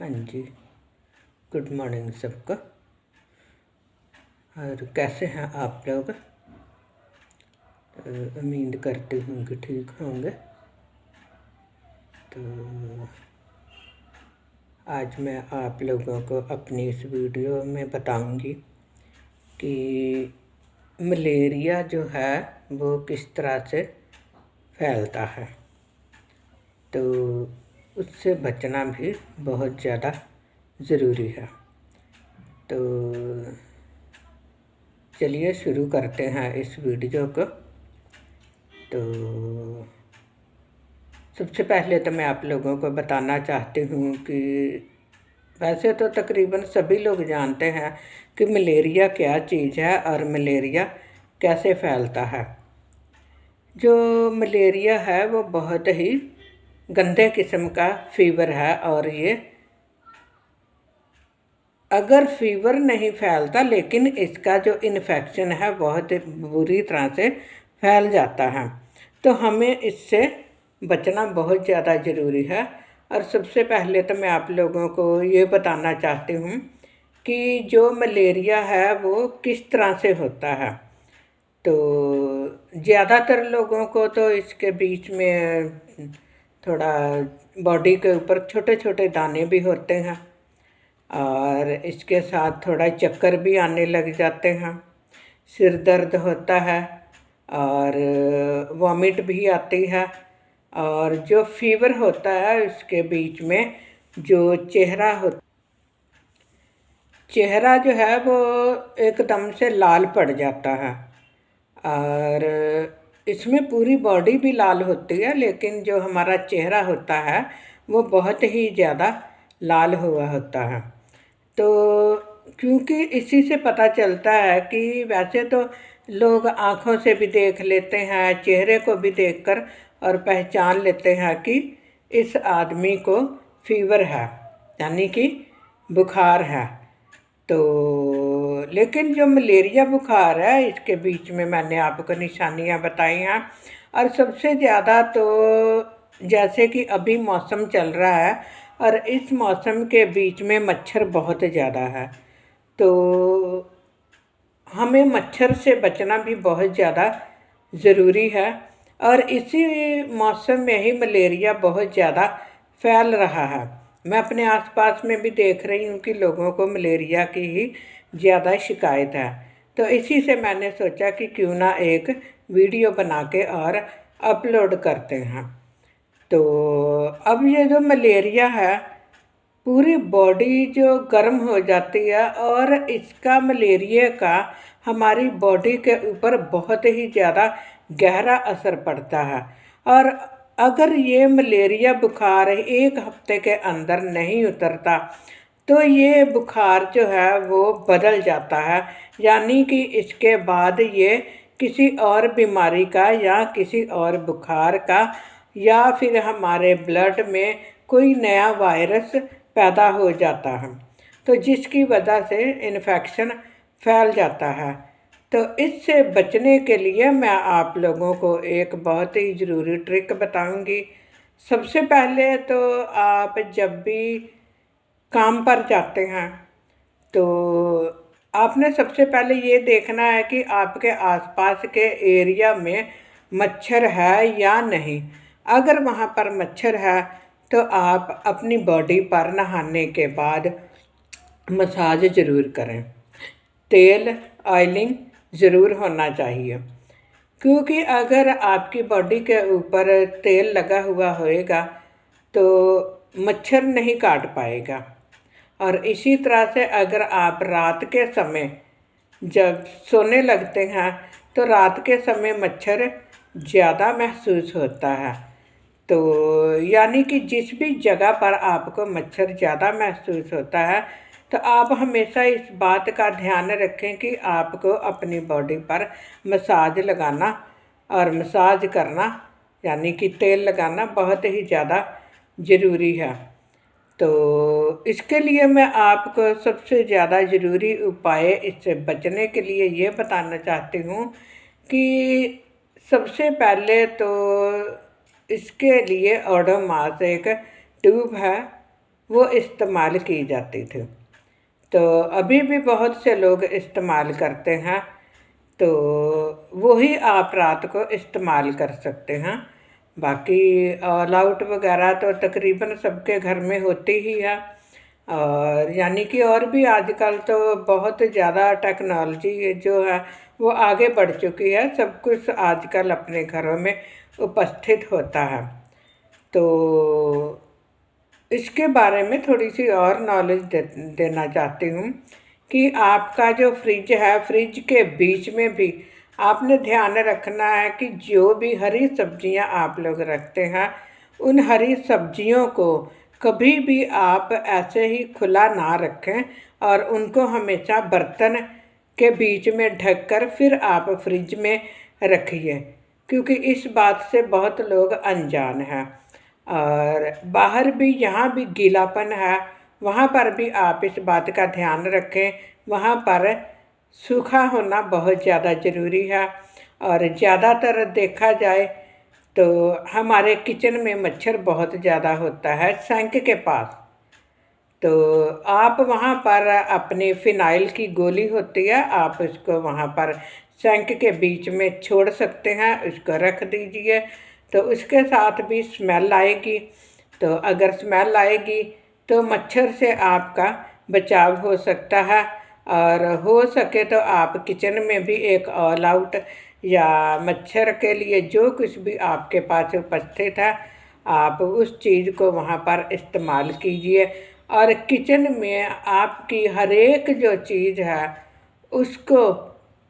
हाँ जी, good morning सबको। और कैसे हैं आप लोग? उम्मीद करती हूँ कि ठीक होंगे। तो आज मैं आप लोगों को अपनी इस वीडियो में बताऊंगी कि मलेरिया जो है वो किस तरह से फैलता है। तो उससे बचना भी बहुत ज़्यादा ज़रूरी है। तो चलिए शुरू करते हैं इस वीडियो को। तो सबसे पहले तो मैं आप लोगों को बताना चाहती हूँ कि वैसे तो तकरीबन सभी लोग जानते हैं कि मलेरिया क्या चीज़ है और मलेरिया कैसे फैलता है। जो मलेरिया है वो बहुत ही गंदे किस्म का फीवर है और ये अगर फीवर नहीं फैलता लेकिन इसका जो इन्फेक्शन है बहुत बुरी तरह से फैल जाता है। तो हमें इससे बचना बहुत ज़्यादा ज़रूरी है। और सबसे पहले तो मैं आप लोगों को ये बताना चाहती हूँ कि जो मलेरिया है वो किस तरह से होता है। तो ज़्यादातर लोगों को तो इसके बीच में थोड़ा बॉडी के ऊपर छोटे छोटे दाने भी होते हैं और इसके साथ थोड़ा चक्कर भी आने लग जाते हैं, सिर दर्द होता है और वॉमिट भी आती है। और जो फीवर होता है उसके बीच में जो चेहरा जो है वो एकदम से लाल पड़ जाता है। और इसमें पूरी बॉडी भी लाल होती है लेकिन जो हमारा चेहरा होता है वो बहुत ही ज़्यादा लाल हुआ होता है। तो क्योंकि इसी से पता चलता है कि वैसे तो लोग आँखों से भी देख लेते हैं, चेहरे को भी देखकर और पहचान लेते हैं कि इस आदमी को फीवर है, यानी कि बुखार है। तो लेकिन जो मलेरिया बुखार है इसके बीच में मैंने आपको निशानियां बताई हैं। और सबसे ज़्यादा तो जैसे कि अभी मौसम चल रहा है और इस मौसम के बीच में मच्छर बहुत ज़्यादा है। तो हमें मच्छर से बचना भी बहुत ज़्यादा ज़रूरी है। और इसी मौसम में ही मलेरिया बहुत ज़्यादा फैल रहा है। मैं अपने आसपास में भी देख रही हूँ कि लोगों को मलेरिया की ही ज़्यादा शिकायत है। तो इसी से मैंने सोचा कि क्यों ना एक वीडियो बना के और अपलोड करते हैं। तो अब ये जो मलेरिया है पूरी बॉडी जो गर्म हो जाती है और इसका मलेरिया का हमारी बॉडी के ऊपर बहुत ही ज़्यादा गहरा असर पड़ता है। और अगर ये मलेरिया बुखार एक हफ्ते के अंदर नहीं उतरता तो ये बुखार जो है वो बदल जाता है, यानी कि इसके बाद ये किसी और बीमारी का या किसी और बुखार का या फिर हमारे ब्लड में कोई नया वायरस पैदा हो जाता है, तो जिसकी वजह से इन्फेक्शन फैल जाता है। तो इससे बचने के लिए मैं आप लोगों को एक बहुत ही ज़रूरी ट्रिक बताऊंगी। सबसे पहले तो आप जब भी काम पर जाते हैं तो आपने सबसे पहले ये देखना है कि आपके आसपास के एरिया में मच्छर है या नहीं। अगर वहाँ पर मच्छर है तो आप अपनी बॉडी पर नहाने के बाद मसाज ज़रूर करें। तेल ऑयलिंग ज़रूर होना चाहिए, क्योंकि अगर आपकी बॉडी के ऊपर तेल लगा हुआ होएगा तो मच्छर नहीं काट पाएगा। और इसी तरह से अगर आप रात के समय जब सोने लगते हैं तो रात के समय मच्छर ज़्यादा महसूस होता है। तो यानी कि जिस भी जगह पर आपको मच्छर ज़्यादा महसूस होता है तो आप हमेशा इस बात का ध्यान रखें कि आपको अपनी बॉडी पर मसाज लगाना और मसाज करना यानी कि तेल लगाना बहुत ही ज़्यादा ज़रूरी है। तो इसके लिए मैं आपको सबसे ज़्यादा ज़रूरी उपाय इससे बचने के लिए ये बताना चाहती हूँ कि सबसे पहले तो इसके लिए ओडोमॉस एक ट्यूब है वो इस्तेमाल की जाती थी। तो अभी भी बहुत से लोग इस्तेमाल करते हैं, तो वही आप रात को इस्तेमाल कर सकते हैं। बाकी ऑल आउट वगैरह तो तकरीबन सबके घर में होती ही है। और यानी कि और भी आजकल तो बहुत ज़्यादा टेक्नोलॉजी जो है वो आगे बढ़ चुकी है, सब कुछ आजकल अपने घरों में उपस्थित होता है। तो इसके बारे में थोड़ी सी और नॉलेज देना चाहती हूँ कि आपका जो फ्रिज है, फ्रिज के बीच में भी आपने ध्यान रखना है कि जो भी हरी सब्जियाँ आप लोग रखते हैं, उन हरी सब्जियों को कभी भी आप ऐसे ही खुला ना रखें और उनको हमेशा बर्तन के बीच में ढककर फिर आप फ्रिज में रखिए, क्योंकि इस बात से बहुत लोग अनजान हैं। और बाहर भी जहाँ भी गीलापन है वहाँ पर भी आप इस बात का ध्यान रखें, वहाँ पर सूखा होना बहुत ज़्यादा ज़रूरी है। और ज़्यादातर देखा जाए तो हमारे किचन में मच्छर बहुत ज़्यादा होता है सिंक के पास। तो आप वहाँ पर अपनी फ़िनाइल की गोली होती है, आप उसको वहाँ पर सिंक के बीच में छोड़ सकते हैं, उसको रख दीजिए। तो उसके साथ भी स्मेल आएगी, तो अगर स्मेल आएगी तो मच्छर से आपका बचाव हो सकता है। और हो सके तो आप किचन में भी एक ऑल आउट या मच्छर के लिए जो कुछ भी आपके पास उपस्थित है, आप उस चीज़ को वहाँ पर इस्तेमाल कीजिए। और किचन में आपकी हर एक जो चीज़ है उसको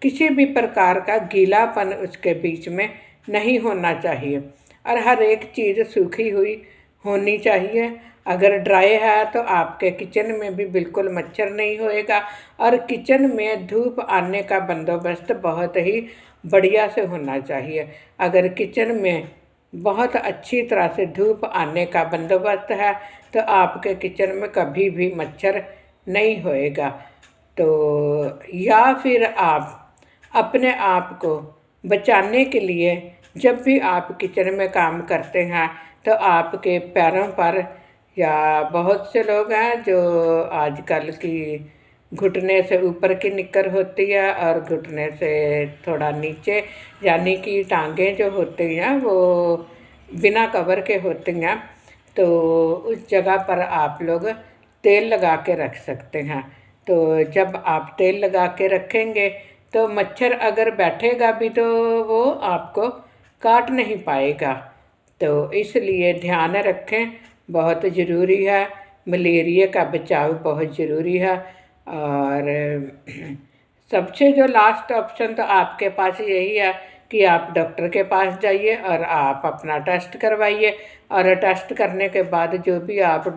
किसी भी प्रकार का गीलापन उसके बीच में नहीं होना चाहिए, और हर एक चीज़ सूखी हुई होनी चाहिए। अगर ड्राई है तो आपके किचन में भी बिल्कुल मच्छर नहीं होएगा, और किचन में धूप आने का बंदोबस्त बहुत ही बढ़िया से होना चाहिए। अगर किचन में बहुत अच्छी तरह से धूप आने का बंदोबस्त है तो आपके किचन में कभी भी मच्छर नहीं होएगा। तो या फिर आप अपने आप को बचाने के लिए जब भी आप किचन में काम करते हैं तो आपके पैरों पर, या बहुत से लोग हैं जो आजकल की घुटने से ऊपर की निक्कर होती है और घुटने से थोड़ा नीचे यानी कि टांगें जो होती हैं वो बिना कवर के होती हैं, तो उस जगह पर आप लोग तेल लगा के रख सकते हैं। तो जब आप तेल लगा के रखेंगे तो मच्छर अगर बैठेगा भी तो वो आपको काट नहीं पाएगा। तो इसलिए ध्यान रखें, बहुत ज़रूरी है। मलेरिया का बचाव बहुत ज़रूरी है। और सबसे जो लास्ट ऑप्शन तो आपके पास यही है कि आप डॉक्टर के पास जाइए और आप अपना टेस्ट करवाइए, और टेस्ट करने के बाद जो भी आप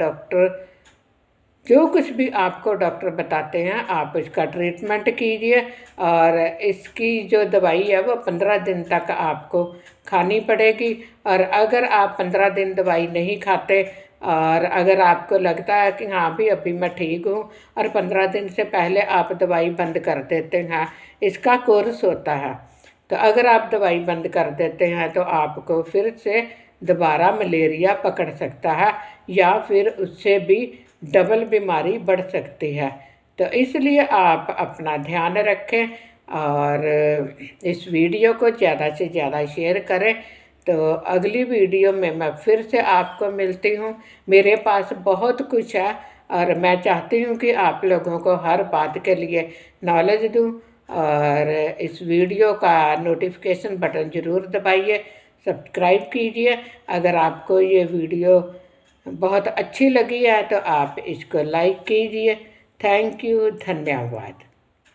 जो कुछ भी आपको डॉक्टर बताते हैं आप इसका ट्रीटमेंट कीजिए। और इसकी जो दवाई है वो 15 दिन तक आपको खानी पड़ेगी। और अगर आप 15 दिन दवाई नहीं खाते और अगर आपको लगता है कि हाँ भी अभी मैं ठीक हूँ और 15 दिन से पहले आप दवाई बंद कर देते हैं, इसका कोर्स होता है, तो अगर आप दवाई बंद कर देते हैं तो आपको फिर से दोबारा मलेरिया पकड़ सकता है, या फिर उससे भी डबल बीमारी बढ़ सकती है। तो इसलिए आप अपना ध्यान रखें और इस वीडियो को ज़्यादा से ज़्यादा शेयर करें। तो अगली वीडियो में मैं फिर से आपको मिलती हूँ। मेरे पास बहुत कुछ है और मैं चाहती हूँ कि आप लोगों को हर बात के लिए नॉलेज दूँ। और इस वीडियो का नोटिफिकेशन बटन ज़रूर दबाइए, सब्सक्राइब कीजिए। अगर आपको ये वीडियो बहुत अच्छी लगी है तो आप इसको लाइक कीजिए। थैंक यू, धन्यवाद।